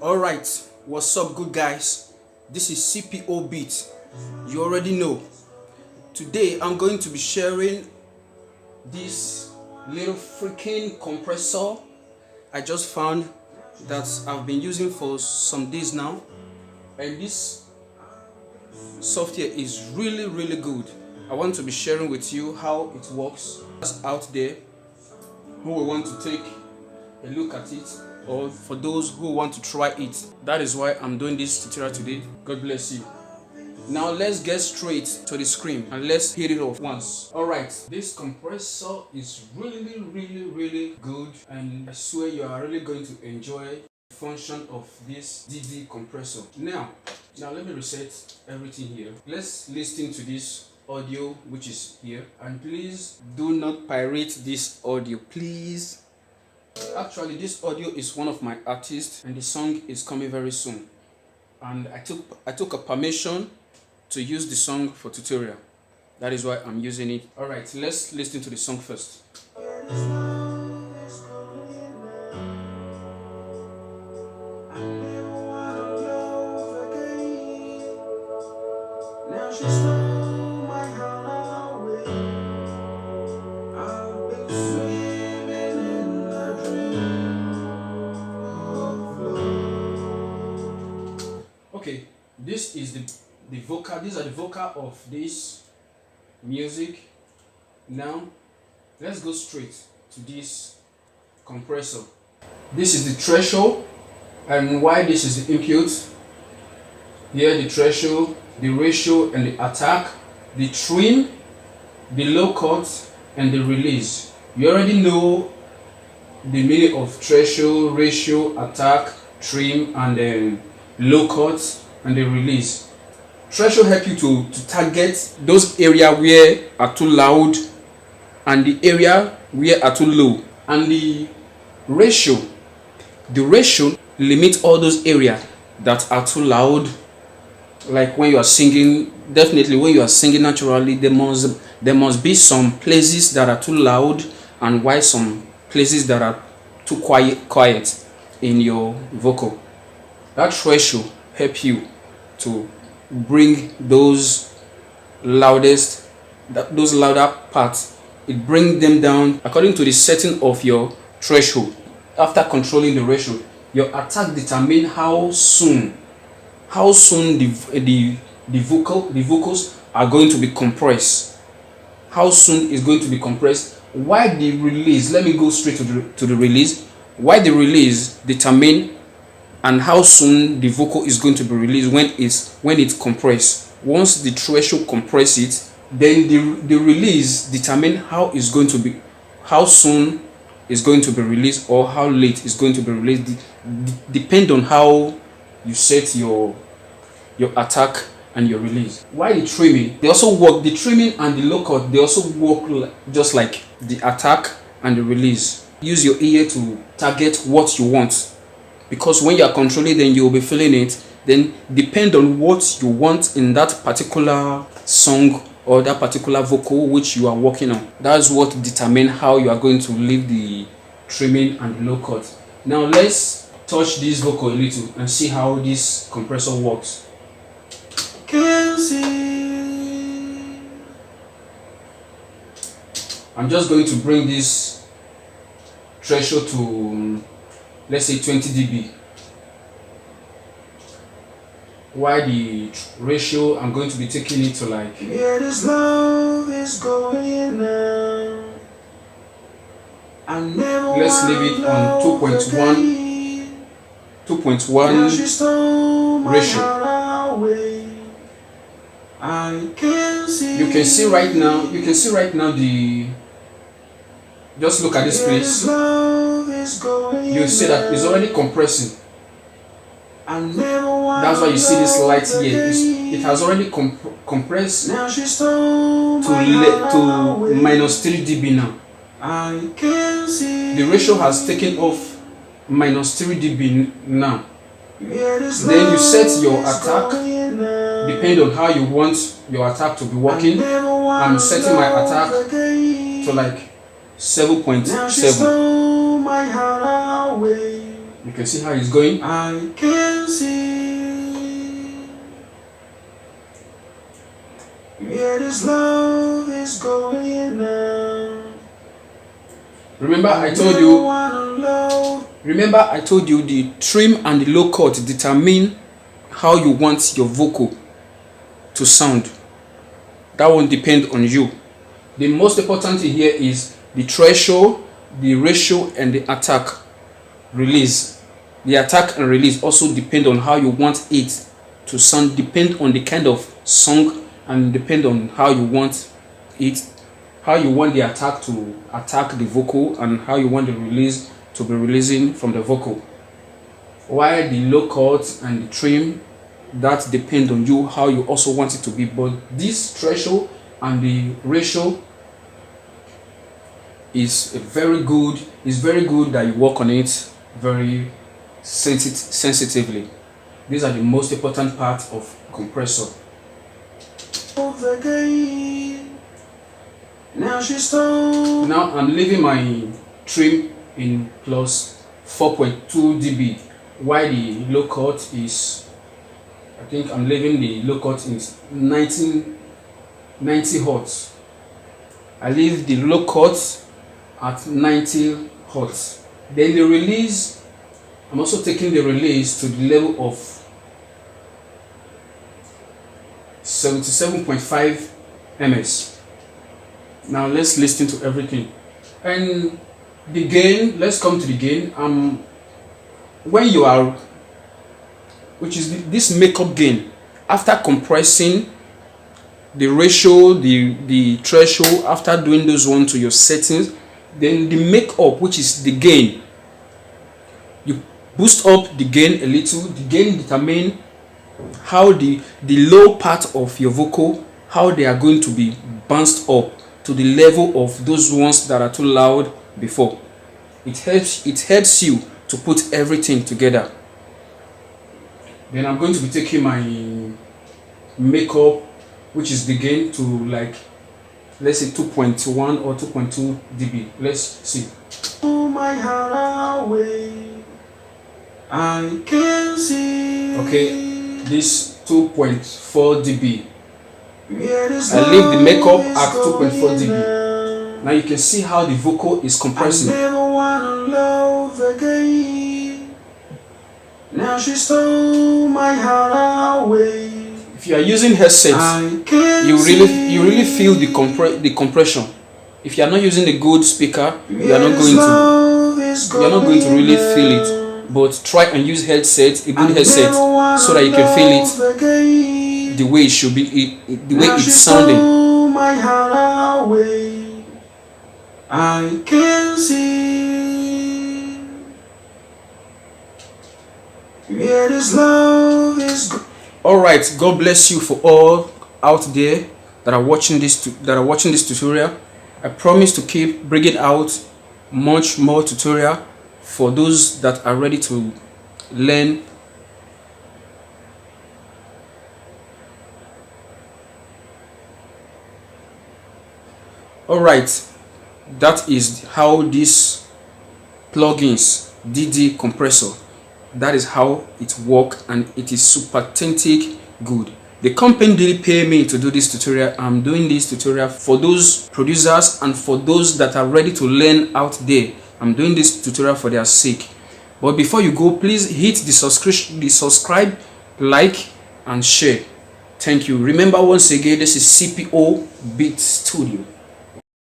Alright, what's up good guys? This is CPO Beat. You already know. Today I'm going to be sharing this little freaking compressor I just found that I've been using for some days now. And this software is really good. I want to be sharing with you how it works. That's out there who will want to take a look at it, or for those who want to try it. That is why I'm doing this tutorial today. God bless you. Now let's get straight to the screen and let's hit it off once. Alright, this compressor is really good, and I swear you are really going to enjoy the function of this DD compressor. Now let me reset everything here. Let's listen to this audio which is here, and please do not pirate this audio, please. Actually, this audio is one of my artists and the song is coming very soon, and I took a permission to use the song for tutorial. That is why I'm using it. Alright, let's listen to the song first. Okay, this is the vocal. These are the vocal of this music. Now let's go straight to this compressor. This is the threshold, and why this is the input. Here the threshold, the ratio and the attack, the trim, the low cut and the release. You already know the meaning of threshold, ratio, attack, trim, and then low cut and the release. Threshold help you to target those areas where are too loud and the area where are too low. And the ratio limit all those areas that are too loud. Like when you are singing, definitely when you are singing naturally, there must be some places that are too loud, and why some places that are too quiet in your vocal. That threshold help you to bring those louder parts. It brings them down according to the setting of your threshold. After controlling the ratio, your attack determine how soon the vocals are going to be compressed. How soon is going to be compressed. Why the release? Let me go straight to the release. Why the release determine and how soon the vocal is going to be released when it's compressed. Once the threshold compress it, then the release determine how soon is going to be released, or how late is going to be released. Depend on how you set your attack and your release. Why the trimming? They also work. The trimming and the low cut, they also work just like the attack and the release. Use your ear to target what you want, because when you are controlling, then you will be feeling it. Then depend on what you want in that particular song or that particular vocal which you are working on. That's what determine how you are going to leave the trimming and the low cut. Now let's touch this vocal a little and see how this compressor works. I'm just going to bring this threshold to, let's say, 20 dB. While the ratio, I'm going to be taking it to like, yeah, this love is going on. Let's leave it on 2.1 ratio. You can see right now just look at this place. You see that it's already compressing. That's why you see this light here. It has already compressed to -3 dB now. The ratio has taken off -3 dB now. Then you set your attack, depend on how you want your attack to be working. I'm setting my attack to like 7.7. You can see how it's going. I can see where this love is going now. Remember I told you the trim and the low cut determine how you want your vocal to sound. That won't depend on you. The most important thing here is the threshold, the ratio, and the attack release. The attack and release also depend on how you want it to sound, depend on the kind of song, and depend on how you want it, how you want the attack to attack the vocal, and how you want the release to be releasing from the vocal. While the low cut and the trim, that depend on you, how you also want it to be. But this threshold and the ratio is very good. It's very good that you work on it very sensitively. These are the most important part of compressor. Now I'm leaving my trim in plus 4.2 dB, while the low cut is, I think I'm leaving the low cut in 90 hertz. I leave the low cut at 90 hertz. Then the release, I'm also taking the release to the level of 77.5 ms. Now let's listen to everything. And the gain, let's come to the gain. When you are, which is this makeup gain, after compressing the ratio, the threshold, after doing those one to your settings, then the makeup, which is the gain, you boost up the gain a little. The gain determine how the low part of your vocal, how they are going to be bounced up to the level of those ones that are too loud before. It helps you to put everything together. Then I'm going to be taking my makeup, which is the gain, to like, let's say 2.1 or 2.2 dB. Let's see. My heart away, I can see. Okay, this 2.4 dB. I leave the makeup at 2.4 dB. Now you can see how the vocal is compressing. I never wanna love again. Now she stole my heart away. If you are using headsets, you really feel the compression. If you are not using a good speaker, you are not going to really feel it. But try and use headsets, a good headset, so that you can feel it the way it should be, the way it's sounding. My heart away, I can see where this love is. All right, God bless you for all out there that are watching this tutorial. I promise to keep bringing out much more tutorial for those that are ready to learn. All right, that is how this plugins DD compressor, that is how it works, and it is super authentic good. The company didn't pay me to do this tutorial. I'm doing this tutorial for those producers and for those that are ready to learn out there. I'm doing this tutorial for their sake. But before you go, please hit the subscribe, like, and share. Thank you. Remember, once again, this is CPO Beat Studio.